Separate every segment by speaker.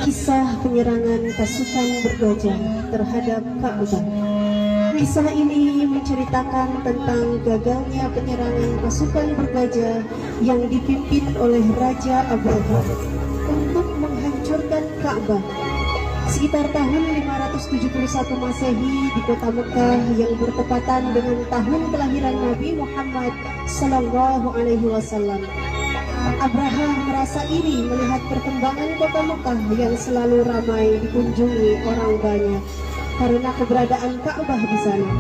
Speaker 1: Kisah penyerangan pasukan bergajah terhadap Ka'bah. Kisah ini menceritakan tentang gagalnya penyerangan pasukan bergajah yang dipimpin oleh Raja Abraha untuk menghancurkan Ka'bah. Sekitar tahun 571 Masehi di kota Mekah yang bertepatan dengan tahun kelahiran Nabi Muhammad Sallallahu Alaihi Wasallam. Abraha merasa iri melihat perkembangan kota Mekah yang selalu ramai dikunjungi orang banyak karena keberadaan Ka'bah di sana.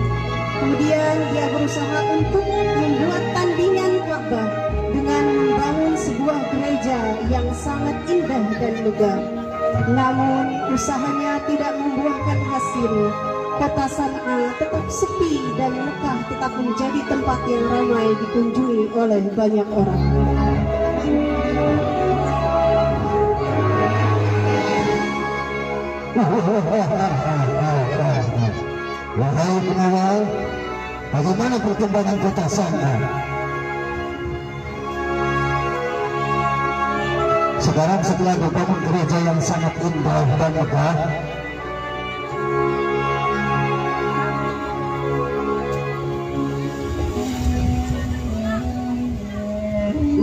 Speaker 1: Kemudian dia berusaha untuk membuat tandingan Ka'bah dengan membangun sebuah gereja yang sangat indah dan megah. Namun usahanya tidak membuahkan hasil. Kota San'a tetap sepi dan Mekah tetap menjadi tempat yang ramai dikunjungi oleh banyak orang.
Speaker 2: Wahai pengawal, bagaimana perkembangan kota San'a? Sekarang setelah dibangun gereja yang sangat indah dan megah,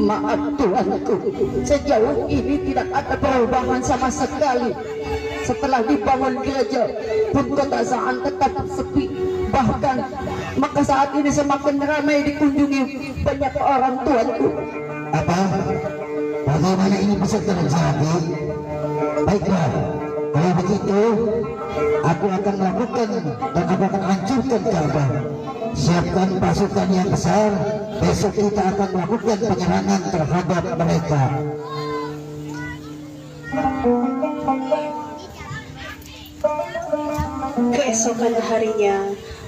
Speaker 3: maaf tuanku, sejauh ini tidak ada perubahan sama sekali. Setelah dibangun gereja pun kota San'a tetap sepi. Bahkan maka saat ini semakin ramai dikunjungi banyak orang tuanku.
Speaker 2: apa? Bagaimana ini bisa terjadi? Baiklah, kalau begitu aku akan melakukan dan aku akan hancurkan Ka'bah. Siapkan pasukan yang besar. Besok kita akan melakukan penyerangan terhadap mereka.
Speaker 1: Keesokan harinya,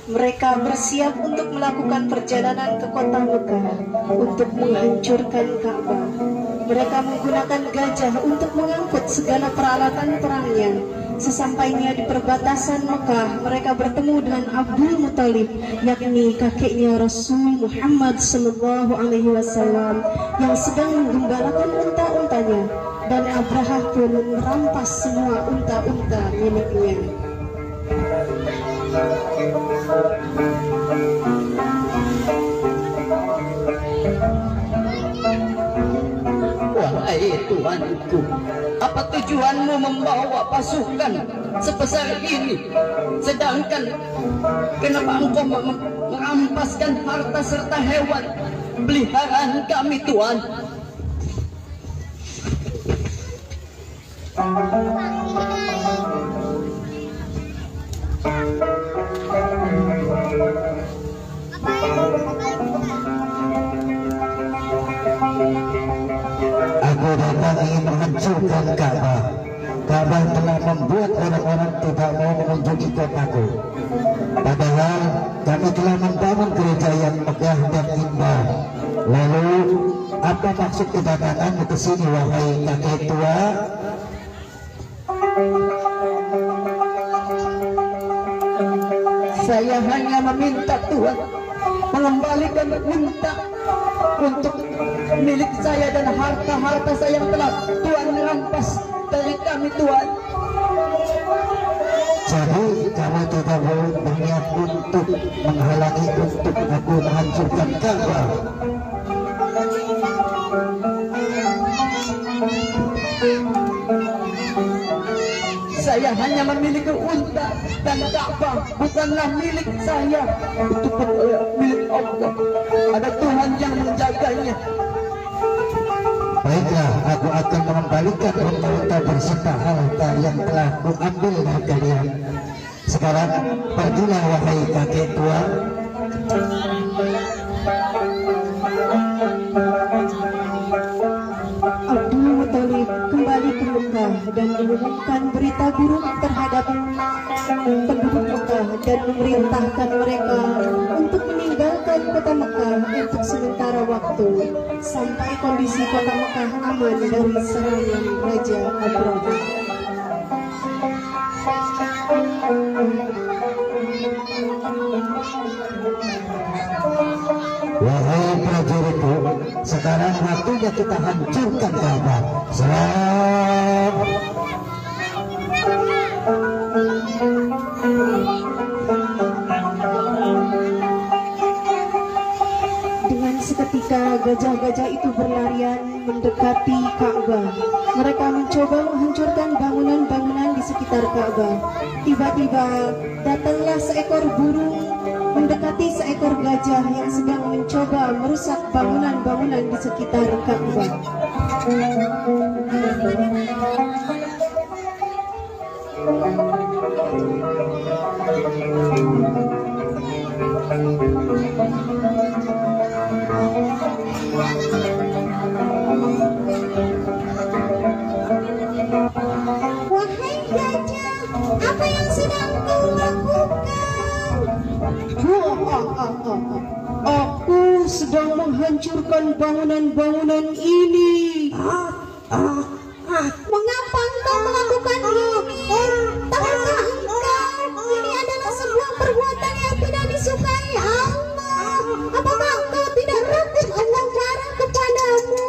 Speaker 1: mereka bersiap untuk melakukan perjalanan ke kota Mekah untuk menghancurkan Ka'bah. Mereka menggunakan gajah untuk mengangkut segala peralatan perangnya. Sesampainya di perbatasan Mekah, mereka bertemu dengan Abdul Muthalib, yakni kakeknya Rasul Muhammad Sallallahu Alaihi Wasallam, yang sedang menggembalakan unta-untanya. Dan Abraha pun merampas semua unta-unta miliknya.
Speaker 3: Wahai tuanku, apa tujuanmu membawa pasukan sebesar ini? Sedangkan kenapa engkau merampaskan harta serta hewan peliharaan kami, tuan?
Speaker 2: Aku datang ingin menghancurkan Ka'bah. Ka'bah telah membuat orang-orang tidak mau mengunjungi kotaku. Padahal kami telah membangun gereja yang megah dan indah. Lalu apa maksud kedatanganmu ke sini, wahai kakek tua?
Speaker 3: Saya hanya meminta Tuhan mengembalikan unta untuk milik saya dan harta-harta saya yang telah Tuhan rampas dari kami, Tuhan.
Speaker 2: Jadi kamu tidak berniat untuk menghalangi untuk aku menghancurkan Ka'bah.
Speaker 3: Saya hanya memiliki unta dan Ka'bah, bukanlah milik saya. Itu milik Allah. Ada Tuhan yang menjaganya.
Speaker 2: Baiklah, aku akan mengembalikan unta-unta berserta harta yang telah kuambil dari kalian. Sekarang pergilah wahai kakek tua.
Speaker 1: Abdul Muthalib kembali ke Mekah dan mengumumkan berita buruk terhadap dan memerintahkan mereka untuk meninggalkan kota Mekah untuk sementara waktu sampai kondisi kota Mekah aman dari serangan Raja Abraha.
Speaker 2: Wahai prajuritku, sekarang waktunya kita hancurkan Ka'bah. Salam.
Speaker 1: Dengan seketika gajah-gajah itu berlarian mendekati Ka'bah. Mereka mencoba menghancurkan bangunan-bangunan di sekitar Ka'bah. Tiba-tiba datanglah seekor burung mendekati seekor gajah yang sedang mencoba merusak bangunan-bangunan di sekitar Ka'bah. Wahai gajah, apa yang sedang kau lakukan? Aku sedang menghancurkan bangunan-bangunan ini. Mengapa engkau melakukan ini? Tahukah engkau ini adalah sebuah perbuatan yang tidak disukai Allah? Apakah engkau tidak takut Allah marah kepadamu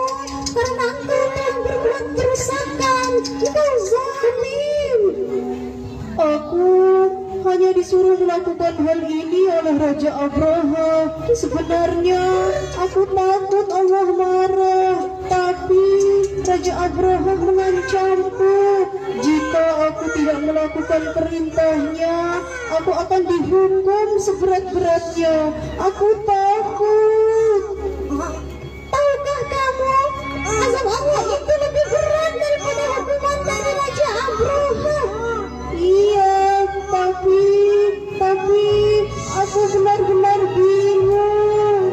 Speaker 1: karena engkau telah berbuat kerusakan? Engkau zalim. Aku hanya disuruh melakukan hal ini oleh Raja Abraha. Sebenarnya aku takut Allah marah, tapi Raja Abraha mengancamku jika aku tidak melakukan perintahnya, aku akan dihukum seberat-beratnya. Aku takut. Tahukah kamu, azab Allah itu lebih berat daripada hukuman dari Raja Abraha. Iya, tapi aku benar-benar bingung.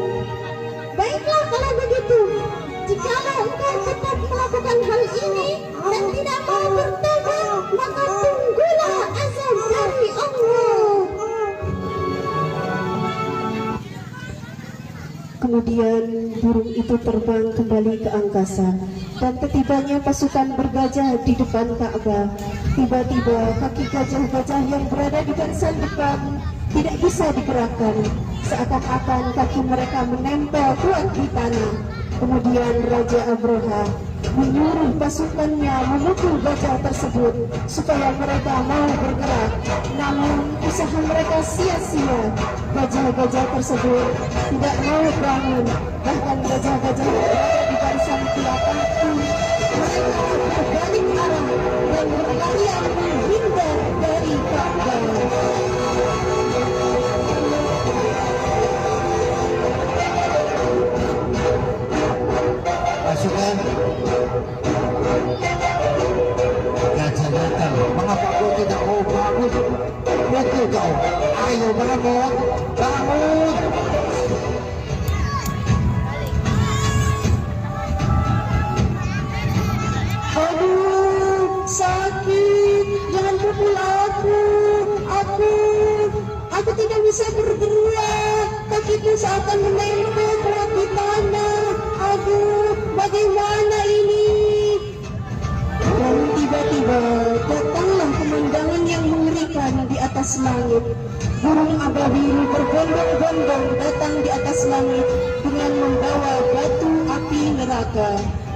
Speaker 1: Baiklah kalau begitu, jikalau engkau tetap melakukan hal ini dan tidak mau bertobat, maka tunggulah azab dari Allah. Kemudian burung itu terbang kembali ke angkasa dan ketibanya pasukan bergajah di depan Ka'bah. Tiba-tiba kaki gajah-gajah yang berada di barisan depan tidak bisa digerakkan, seakan-akan kaki mereka menempel kuat di tanah. Kemudian Raja Abraha menyuruh pasukannya memukul gajah tersebut supaya mereka mau bergerak. Namun usaha mereka sia-sia. Gajah-gajah tersebut tidak mau bangun. Bahkan gajah-gajah yang berada di barisan belakang pun mereka berbalik arah dan berlarian menghindar dari Ka'bah.
Speaker 2: Pasukan gajah datang. Mengapa kau tidak mau bangun? Betul kau. Ayo bangun, bangun.
Speaker 1: Aduh, sakit. Jangan pukul aku. Aku tidak bisa bergerak. Kakiku seakan menempel kuat di tanah. Aduh, bagaimana ini? Dan tiba-tiba datanglah pemandangan yang mengerikan di atas langit. Burung ababil berbondong-bondong datang di atas langit dengan membawa batu api neraka.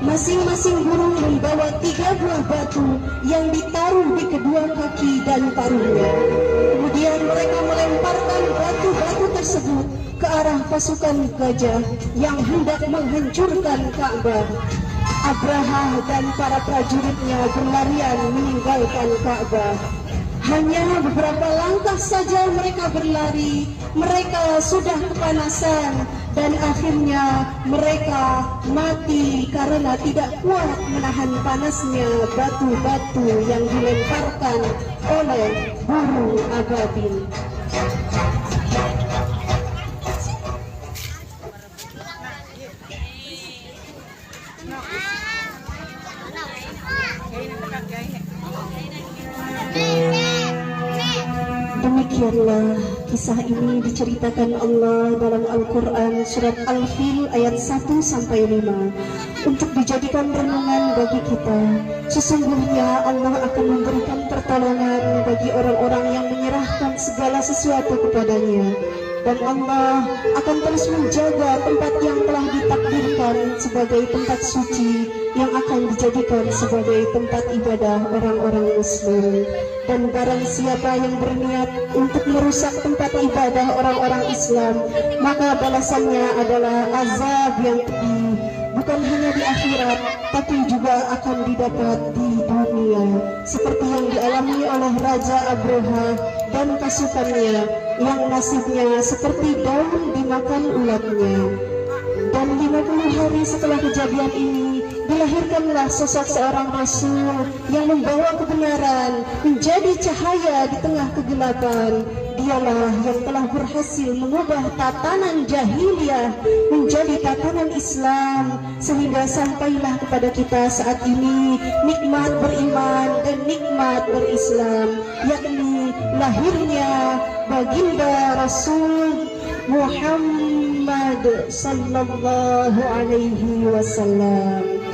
Speaker 1: Masing-masing burung membawa 3 buah batu yang ditaruh di kedua kaki dan paruhnya. Kemudian mereka melemparkan batu-batu tersebut ke arah pasukan gajah yang hendak menghancurkan Ka'bah. Abraha dan para prajuritnya berlarian meninggalkan Ka'bah. Hanya beberapa langkah saja mereka berlari, mereka sudah kepanasan dan akhirnya mereka mati karena tidak kuat menahan panasnya batu-batu yang dilemparkan oleh burung ababil. Demikianlah kisah ini diceritakan Allah dalam Al-Quran surat Al-Fil ayat 1-5 untuk dijadikan renungan bagi kita. Sesungguhnya Allah akan memberikan pertolongan bagi orang-orang yang menyerahkan segala sesuatu kepadanya, dan Allah akan terus menjaga tempat yang telah ditakdirkan sebagai tempat suci yang akan dijadikan sebagai tempat ibadah orang-orang Muslim. Dan barang siapa yang berniat untuk merusak tempat ibadah orang-orang Islam, maka balasannya adalah azab yang pedih, bukan hanya di akhirat tapi juga akan didapat di dunia, seperti yang dialami oleh Raja Abraha dan pasukannya yang nasibnya seperti daun dimakan ulatnya. Dan 50 hari setelah kejadian ini dilahirkanlah sosok seorang rasul yang membawa kebenaran menjadi cahaya di tengah kegelapan. Dialah yang telah berhasil mengubah tatanan jahiliyah menjadi tatanan Islam, sehingga sampailah kepada kita saat ini nikmat beriman dan nikmat berislam, yakni lahirnya baginda Rasul Muhammad sallallahu alaihi wasallam.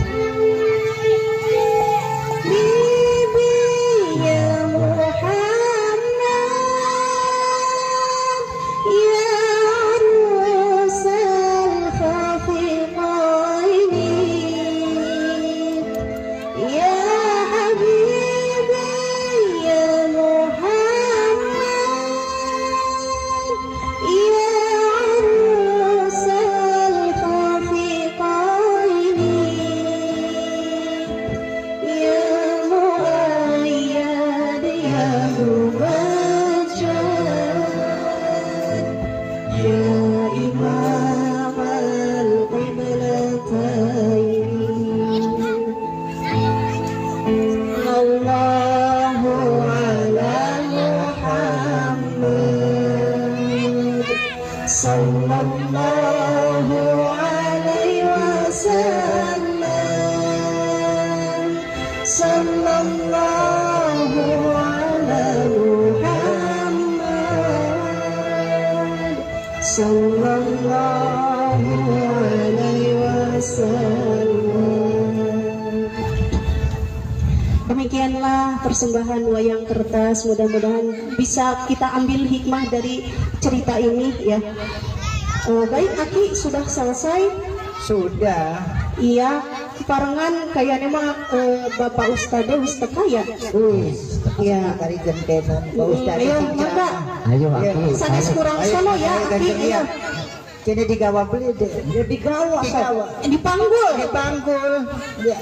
Speaker 1: Sallallahu alaihi wasallam, sallallahu ala Muhammad, sallallahu alaihi wasallam. Demikianlah persembahan wayang kertas. Mudah-mudahan bisa kita ambil hikmah dari cerita ini ya. Baik, Aki sudah selesai?
Speaker 3: Sudah.
Speaker 1: Iya, parengan kayaknya mah Bapak Ustadz kaya. Iya.
Speaker 3: Dari gentenan Pak Ustadz.
Speaker 1: Ayo, mangga.
Speaker 2: Ayo aku.
Speaker 1: Sanes kurang solo ya, Aki. Ayo.
Speaker 3: Jadi digawa beli deh. Ya digawa.
Speaker 1: Dipanggul.
Speaker 3: Dipanggul. Ya.